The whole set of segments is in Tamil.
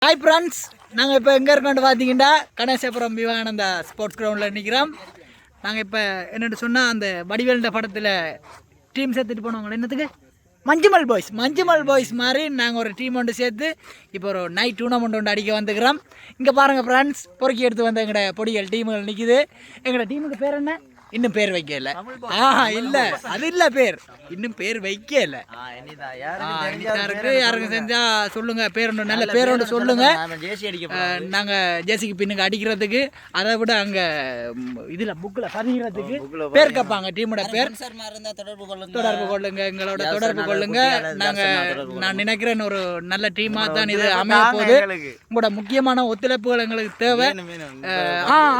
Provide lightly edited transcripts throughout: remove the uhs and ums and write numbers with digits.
ஹாய் ஃப்ரெண்ட்ஸ், நாங்கள் இப்போ எங்கே இருக்கோம்னு பார்த்தீங்கன்னா கணேசபுரம் விவேகானந்தா ஸ்போர்ட்ஸ் கிரவுண்டில் நிற்கிறோம். நாங்கள் இப்போ என்னென்னு சொன்னால் அந்த வடிவேல்ட படத்தில் டீம் சேர்த்துட்டு போனவங்க என்னத்துக்கு மஞ்சுமல் பாய்ஸ் மாதிரி நாங்கள் ஒரு டீம் ஒன்று சேர்த்து இப்போ ஒரு நைட் டூர்னாமெண்ட் ஒன்று அடிக்க வந்துக்கிறோம். இங்கே பாருங்கள் ஃப்ரெண்ட்ஸ், பொறுக்கி எடுத்து வந்த எங்களோட பொடிகள் டீமுகள் நிற்கிது. எங்களோட டீமுக்கு பேர் என்ன? இன்னும் பேர் வைக்கல. இல்லை அது இல்லை, பேர் இன்னும் பேர் வைக்கல. யாருக்கு செஞ்சா சொல்லுங்க, பேர் ஒன்று நல்ல பேர் ஒன்று சொல்லுங்க. நாங்கள் ஜேசிக்கு பின்னுக்கு அடிக்கிறதுக்கு, அதை விட அங்கே இதில் புக்கில் பதிகிறதுக்கு பேர் கேட்பாங்க. டீமோட பேர் தொடர்பு கொள்ளுங்க, எங்களோட தொடர்பு கொள்ளுங்க. நான் நினைக்கிறேன் ஒரு நல்ல டீமாக தான் இது அமைய போகுது. உங்களோட முக்கியமான ஒத்துழைப்புகள் எங்களுக்கு தேவை.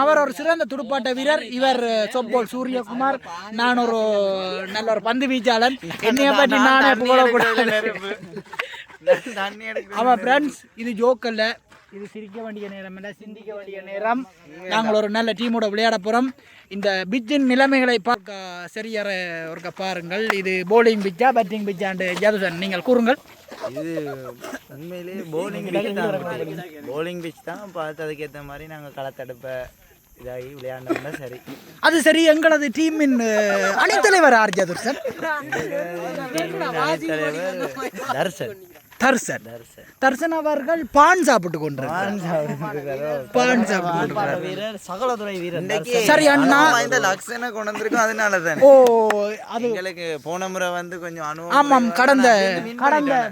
அவர் ஒரு சிறந்த துடுப்பாட்ட வீரர். இவர் சொப்போல் சூரியகுமார். நான் ஒரு நல்ல ஒரு பந்து வீச்சாளன். என்னைய பற்றி நானே புகழக்கூடாது. ஆமாம் ஃப்ரெண்ட்ஸ், இது ஜோக் அல்ல, இது சிரிக்க வேண்டிய நேரம் இல்லை, சிந்திக்க வேண்டிய நேரம். நாங்கள் ஒரு நல்ல டீமோட விளையாட போகிறோம். இந்த பிச்சின் நிலைமைகளை பார்க்க சரியார ஒரு பாருங்கள். இது போலிங் பிச்சா பேட்டிங் பிச்சாண்டு ஜாதுசன் நீங்கள் கூறுங்கள். இது உண்மையிலேயே போலிங் பிச் தான். பார்த்து அதுக்கேற்ற மாதிரி நாங்கள் களத்தடுப்பை இதாகி விளையாண்டோம்னா சரி. அது சரி. எங்களது டீமின் அணித்தலைவர் ஆர் ஜாதுசன். தர்சன் அவர்கள் பான் சாப்பிட்டு கொண்டிருக்கிறார். சகலதுறை வீரர். சரி அண்ணா, இந்த லக்ஷனை கொண்டு வந்திருக்கோம். அதனால தான் அது எங்களுக்கு போன முறை வந்து கொஞ்சம் அனுபவம். ஆமாம், கடந்த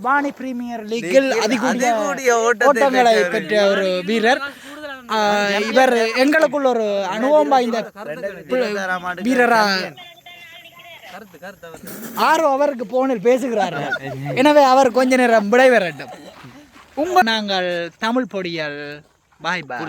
வாணி பிரீமியர் லீக்கில் அதிகூடிய ஓட்டங்களை பெற்ற ஒரு வீரர் இவர். எங்களுக்குள்ள ஒரு அனுபவம் வாய்ந்த வீரரா ஆரோ அவருக்கு போனில் பேசுகிறார்கள். எனவே அவர் கொஞ்ச நேரம் விடைபெறட்டும். நாங்கள் தமிழ் பொடியால் பாய் பாய்.